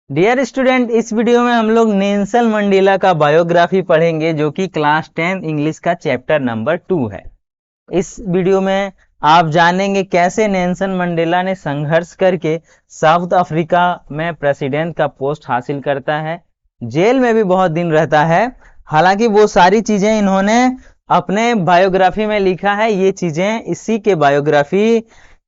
Dear student, इस video में हम लोग नेल्सन मंडेला का बायोग्राफी पढ़ेंगे जो कि क्लास 10 इंग्लिश का चैप्टर नंबर 2 है। इस वीडियो में आप जानेंगे कैसे नेल्सन मंडेला ने संघर्ष करके साउथ अफ्रीका में प्रेसिडेंट का पोस्ट हासिल करता है, जेल में भी बहुत दिन रहता है। हालांकि वो सारी चीजें इन्होंने अपने बायोग्राफी में लिखा है, ये चीजें इसी के biography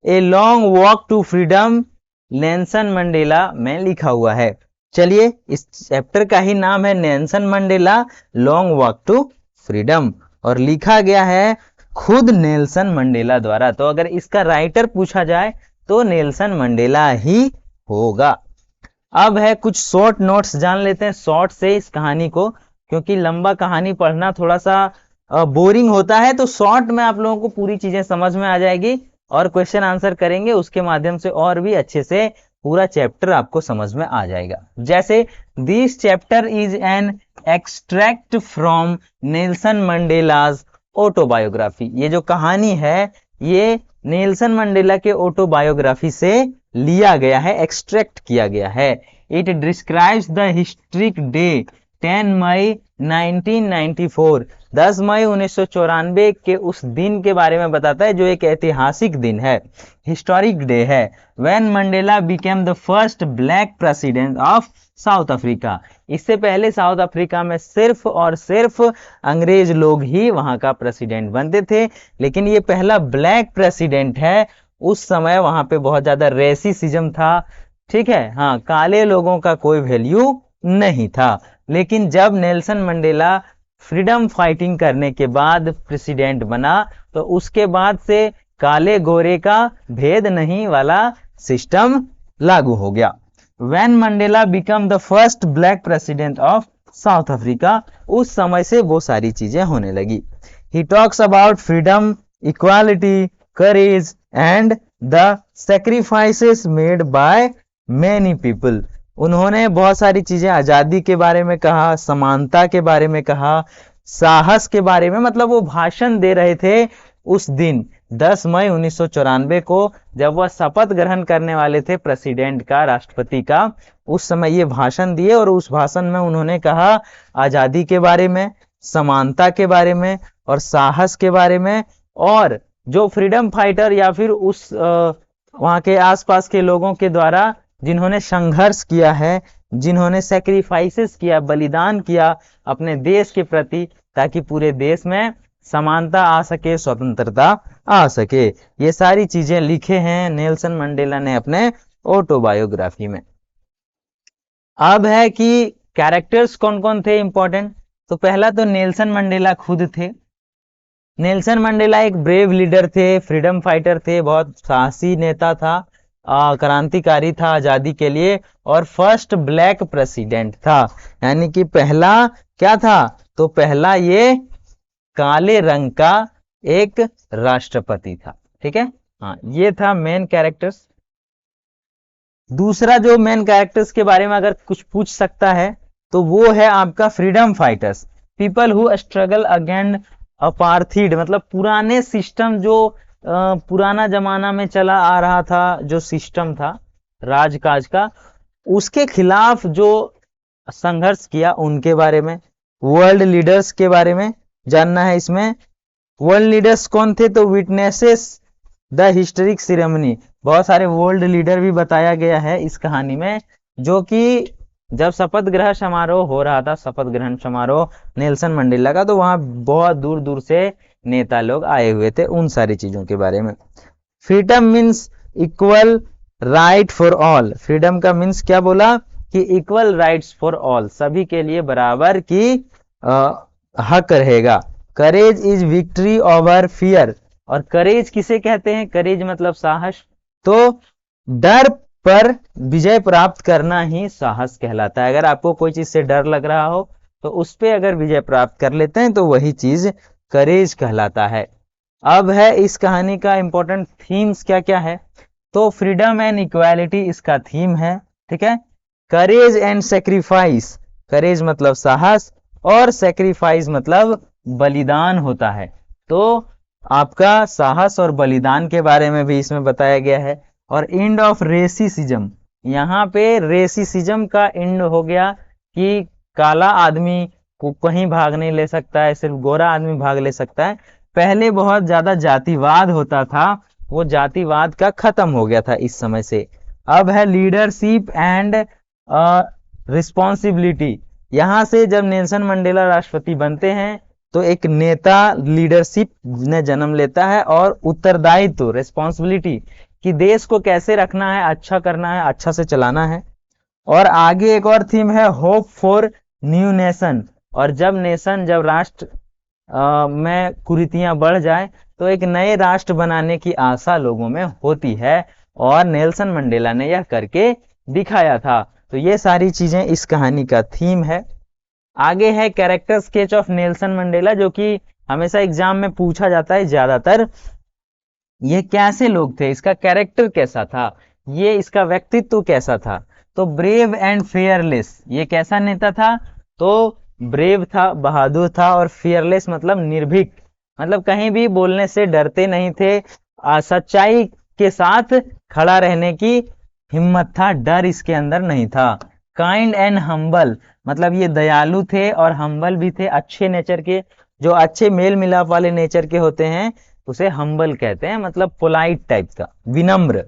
a long walk to freedom Nelson Mandela में लिखा हुआ है। चलिए, इस चैप्टर का ही नाम है Nelson Mandela long walk to freedom और लिखा गया है खुद नेल्सन मंडेला द्वारा। तो अगर इसका राइटर पूछा जाए तो नेल्सन मंडेला ही होगा। अब है कुछ शॉर्ट नोट्स, जान लेते हैं शॉर्ट से इस कहानी को, क्योंकि लंबा कहानी पढ़ना थोड़ा सा बोरिंग होता है। तो शॉर्ट में आप लोगों को पूरी चीजें समझ में आ जाएगी और क्वेश्चन आंसर करेंगे उसके माध्यम से और भी अच्छे से पूरा चैप्टर आपको समझ में आ जाएगा। जैसे this chapter is an extract from Nelson Mandela's autobiography. ये जो कहानी है ये नेल्सन मंडेला के ऑटोबायोग्राफी से लिया गया है, एक्सट्रैक्ट किया गया है। It describes the historic day 10 मई 1994, 10 मई 1994 के उस दिन के बारे में बताता है जो एक ऐतिहासिक दिन है, हिस्टोरिक डे है। When Mandela became the first black president of south Africa. इससे पहले साउथ अफ्रीका में सिर्फ और सिर्फ अंग्रेज लोग ही वहां का प्रेसिडेंट बनते थे, लेकिन ये पहला ब्लैक प्रेसिडेंट है। उस समय वहां पे बहुत ज्यादा रेसिज्म था, ठीक है, हाँ, काले लोगों का कोई वैल्यू नहीं था। लेकिन जब नेल्सन मंडेला फ्रीडम फाइटिंग करने के बाद प्रेसिडेंट बना तो उसके बाद से काले गोरे का भेद नहीं वाला सिस्टम लागू हो गया। When Mandela become the first black president of south Africa, उस समय से वो सारी चीजें होने लगी। He talks about freedom, equality, courage and the sacrifices made by many people. उन्होंने बहुत सारी चीजें आजादी के बारे में कहा, समानता के बारे में कहा, साहस के बारे में, मतलब वो भाषण दे रहे थे उस दिन 10 मई 1994 को जब वह शपथ ग्रहण करने वाले थे प्रेसिडेंट का, राष्ट्रपति का। उस समय ये भाषण दिए और उस भाषण में उन्होंने कहा आजादी के बारे में, समानता के बारे में और साहस के बारे में। और जो फ्रीडम फाइटर या फिर उस वहां के आसपास के लोगों के द्वारा जिन्होंने संघर्ष किया है, जिन्होंने सैक्रिफाइसेस किया, बलिदान किया अपने देश के प्रति, ताकि पूरे देश में समानता आ सके, स्वतंत्रता आ सके, ये सारी चीजें लिखे हैं नेल्सन मंडेला ने अपने ऑटोबायोग्राफी में। अब है कि कैरेक्टर्स कौन कौन थे इंपॉर्टेंट। तो पहला तो नेल्सन मंडेला खुद थे। नेल्सन मंडेला एक ब्रेव लीडर थे, फ्रीडम फाइटर थे, बहुत साहसी नेता था, क्रांतिकारी था आजादी के लिए, और फर्स्ट ब्लैक प्रेसिडेंट था। यानी कि पहला क्या था, तो पहला ये काले रंग का एक राष्ट्रपति था, ठीक है, हाँ, ये था मेन कैरेक्टर्स। दूसरा जो मेन कैरेक्टर्स के बारे में अगर कुछ पूछ सकता है तो वो है आपका freedom fighters, people who struggle against apartheid, मतलब पुराने सिस्टम, जो पुराना जमाना में चला आ रहा था, जो सिस्टम था राजकाज का, उसके खिलाफ जो संघर्ष किया उनके बारे में। वर्ल्ड लीडर्स के बारे में जानना है इसमें। वर्ल्ड लीडर्स कौन थे, तो विटनेसेस द हिस्टोरिक सेरेमनी, बहुत सारे वर्ल्ड लीडर भी बताया गया है इस कहानी में, जो कि जब शपथ ग्रहण समारोह हो रहा था, शपथ ग्रहण समारोह नेल्सन मंडेला का, तो वहां बहुत दूर दूर से नेता लोग आए हुए थे, उन सारी चीजों के बारे में। Freedom means equal right for all. Freedom का मीन्स क्या बोला कि इक्वल राइट्स फॉर ऑल, सभी के लिए बराबर की हक रहेगा। Courage is victory over fear, और करेज किसे कहते हैं, करेज मतलब साहस, तो डर पर विजय प्राप्त करना ही साहस कहलाता है। अगर आपको कोई चीज से डर लग रहा हो तो उस पे अगर विजय प्राप्त कर लेते हैं तो वही चीज करेज कहलाता है। अब है इस कहानी का इंपॉर्टेंट थीम्स क्या क्या है, तो फ्रीडम एंड इक्वालिटी इसका थीम है, ठीक है। करेज एंड सेक्रीफाइस, करेज मतलब साहस और सेक्रीफाइस मतलब बलिदान होता है, तो आपका साहस और बलिदान के बारे में भी इसमें बताया गया है। और एंड ऑफ रेसिज्म, यहाँ पे रेसिज्म का एंड हो गया कि काला आदमी को कहीं भाग नहीं ले सकता है, सिर्फ गोरा आदमी भाग ले सकता है। पहले बहुत ज्यादा जातिवाद होता था, वो जातिवाद का खत्म हो गया था इस समय से। अब है लीडरशिप एंड रिस्पॉन्सिबिलिटी। यहाँ से जब नेल्सन मंडेला राष्ट्रपति बनते हैं तो एक नेता लीडरशिप ने जन्म लेता है और उत्तरदायित्व रिस्पॉन्सिबिलिटी कि देश को कैसे रखना है, अच्छा करना है, अच्छा से चलाना है। और आगे एक और थीम है होप फॉर न्यू नेशन। और जब राष्ट्र में कुरीतियां बढ़ जाए तो एक नए राष्ट्र बनाने की आशा लोगों में होती है, और नेल्सन मंडेला ने यह करके दिखाया था। तो ये सारी चीजें इस कहानी का थीम है। आगे है character sketch of Nelson Mandela, जो कि हमेशा एग्जाम में पूछा जाता है ज्यादातर। ये कैसे लोग थे, इसका कैरेक्टर कैसा था, ये इसका व्यक्तित्व कैसा था। तो ब्रेव एंड फेयरलेस, ये कैसा नेता था, तो ब्रेव था, बहादुर था, और फियरलेस मतलब निर्भीक, मतलब कहीं भी बोलने से डरते नहीं थे, सच्चाई के साथ खड़ा रहने की हिम्मत था, डर इसके अंदर नहीं था। काइंड एंड हम्बल, मतलब ये दयालु थे और हम्बल भी थे, अच्छे नेचर के, जो अच्छे मेल मिलाप वाले नेचर के होते हैं उसे हम्बल कहते हैं, मतलब पोलाइट टाइप का, विनम्र।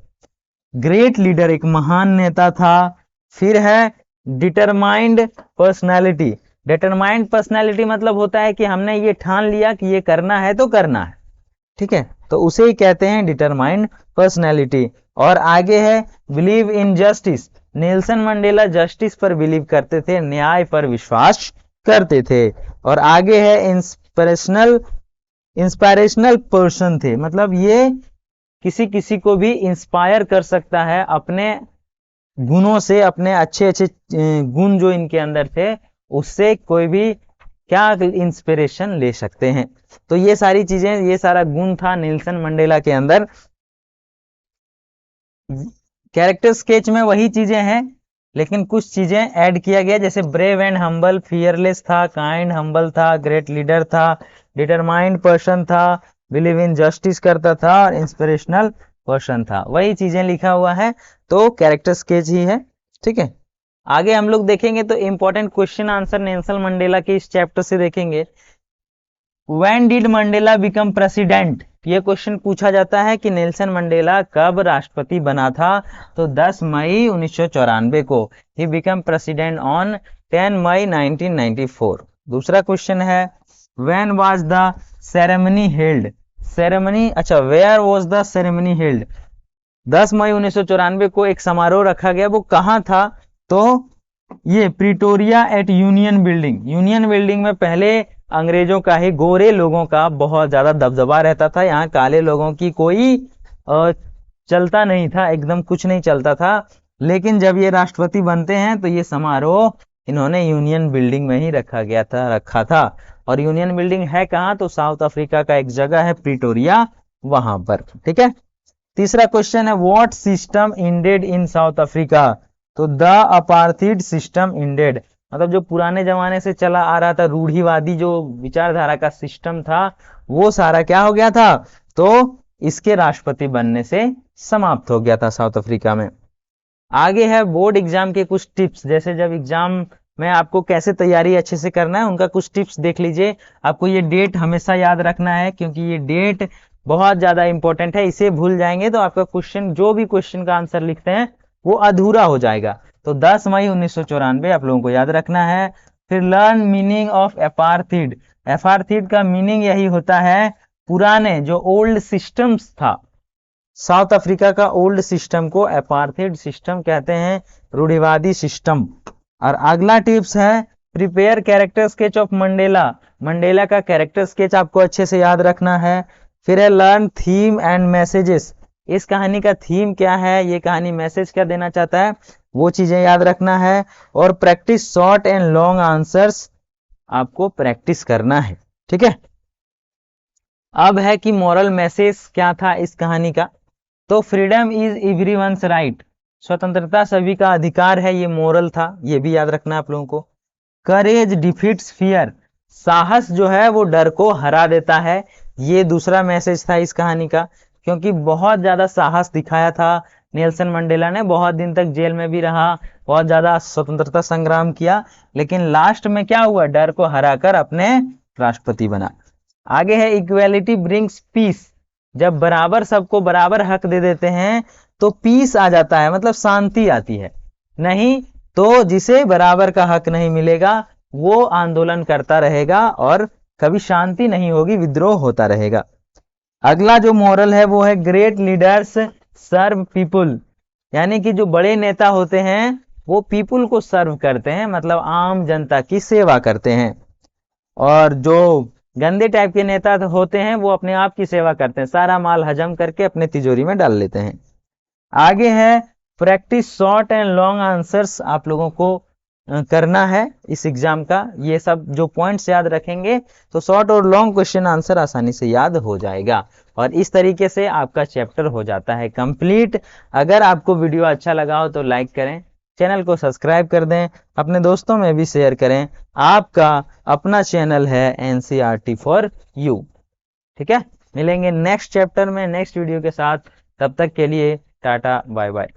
ग्रेट लीडर, एक महान नेता था। फिर है डिटरमाइंड पर्सनालिटी। डिटरमाइंड पर्सनालिटी मतलब होता है कि हमने ये ठान लिया कि ये करना है तो करना है, ठीक है, तो उसे ही कहते हैं डिटरमाइंड पर्सनालिटी। और आगे है believe in justice. Nelson Mandela justice पर बिलीव करते थे, न्याय पर विश्वास करते थे। और आगे है इंस्पायरेशनल पर्सन थे, मतलब ये किसी को भी इंस्पायर कर सकता है अपने गुणों से, अपने अच्छे गुण जो इनके अंदर थे उससे कोई भी क्या इंस्पिरेशन ले सकते हैं। तो ये सारी चीजें, ये सारा गुण था नेल्सन मंडेला के अंदर। कैरेक्टर स्केच में वही चीजें हैं, लेकिन कुछ चीजें ऐड किया गया, जैसे ब्रेव एंड हम्बल, फियरलेस था, काइंड हम्बल था, ग्रेट लीडर था, डिटरमाइंड पर्सन था, बिलीव इन जस्टिस करता था, और इंस्पिरेशनल पर्सन था। वही चीजें लिखा हुआ है, तो कैरेक्टर स्केच ही है, ठीक है। आगे हम लोग देखेंगे तो important question answer Nelson Mandela के इस चैप्टर से देखेंगे। When did Mandela become president, ये क्वेश्चन पूछा जाता है कि नेल्सन मंडेला कब राष्ट्रपति बना था, तो 10 मई 1994 को। ही बिकम प्रेसिडेंट ऑन 10 मई 1994। दूसरा क्वेश्चन है when was the ceremony held. Ceremony, अच्छा, where was the ceremony held. 10 मई 1994 को एक समारोह रखा गया, वो कहाँ था, तो ये Pretoria at union building. Union building में पहले अंग्रेजों का ही, गोरे लोगों का बहुत ज्यादा दबदबा रहता था, यहाँ काले लोगों की कोई चलता नहीं था, एकदम कुछ नहीं चलता था। लेकिन जब ये राष्ट्रपति बनते हैं तो ये समारोह इन्होंने यूनियन बिल्डिंग में ही रखा था। और यूनियन बिल्डिंग है कहाँ, तो साउथ अफ्रीका का एक जगह है प्रिटोरिया, वहां पर, ठीक है। तीसरा क्वेश्चन है what system ended in south Africa, तो द अपार्थीड सिस्टम इंडेड, मतलब जो पुराने जमाने से चला आ रहा था रूढ़िवादी जो विचारधारा का सिस्टम था, वो सारा क्या हो गया था, तो इसके राष्ट्रपति बनने से समाप्त हो गया था साउथ अफ्रीका में। आगे है बोर्ड एग्जाम के कुछ टिप्स, जैसे जब एग्जाम में आपको कैसे तैयारी अच्छे से करना है उनका कुछ टिप्स देख लीजिए। आपको ये डेट हमेशा याद रखना है, क्योंकि ये डेट बहुत ज्यादा इंपॉर्टेंट है, इसे भूल जाएंगे तो आपका क्वेश्चन, जो भी क्वेश्चन का आंसर लिखते हैं वो अधूरा हो जाएगा। तो 10 मई 1994 आप लोगों को याद रखना है। फिर लर्न मीनिंग ऑफ एपार्थीड। एपार्थीड का मीनिंग यही होता है पुराने जो ओल्ड सिस्टम्स था, साउथ अफ्रीका का ओल्ड सिस्टम को एपार्थीड सिस्टम कहते हैं, रूढ़िवादी सिस्टम। और अगला टिप्स है prepare character sketch of Mandela. Mandela का कैरेक्टर स्केच आपको अच्छे से याद रखना है। फिर है लर्न थीम एंड मैसेजेस। इस कहानी का थीम क्या है, ये कहानी मैसेज क्या देना चाहता है, वो चीजें याद रखना है। और practice short and long answers, आपको प्रैक्टिस करना है, ठीक है। अब है कि मॉरल मैसेज क्या था इस कहानी का, तो फ्रीडम इज एवरीवन्स राइट, स्वतंत्रता सभी का अधिकार है, ये मोरल था, ये भी याद रखना आप लोगों को। करेज डिफीट्स फियर, साहस जो है वो डर को हरा देता है, ये दूसरा मैसेज था इस कहानी का, क्योंकि बहुत ज्यादा साहस दिखाया था नेल्सन मंडेला ने बहुत दिन तक जेल में भी रहा, बहुत ज्यादा स्वतंत्रता संग्राम किया, लेकिन लास्ट में क्या हुआ, डर को हराकर अपने राष्ट्रपति बना। आगे है इक्वेलिटी ब्रिंग्स पीस। जब बराबर सबको बराबर हक दे देते हैं तो पीस आ जाता है, मतलब शांति आती है। नहीं तो जिसे बराबर का हक नहीं मिलेगा वो आंदोलन करता रहेगा और कभी शांति नहीं होगी, विद्रोह होता रहेगा। अगला जो मॉरल है वो है ग्रेट लीडर्स सर्व पीपुल, यानी कि जो बड़े नेता होते हैं वो पीपुल को सर्व करते हैं, मतलब आम जनता की सेवा करते हैं। और जो गंदे टाइप के नेता होते हैं वो अपने आप की सेवा करते हैं, सारा माल हजम करके अपने तिजोरी में डाल लेते हैं। आगे है practice short and long answers, आप लोगों को करना है इस एग्जाम का। ये सब जो पॉइंट्स याद रखेंगे तो शॉर्ट और लॉन्ग क्वेश्चन आंसर आसानी से याद हो जाएगा, और इस तरीके से आपका चैप्टर हो जाता है कंप्लीट। अगर आपको वीडियो अच्छा लगा हो तो लाइक करें, चैनल को सब्सक्राइब कर दें, अपने दोस्तों में भी शेयर करें। आपका अपना चैनल है NCERT फॉर यू। ठीक है, मिलेंगे नेक्स्ट चैप्टर में नेक्स्ट वीडियो के साथ, तब तक के लिए टाटा बाय बाय।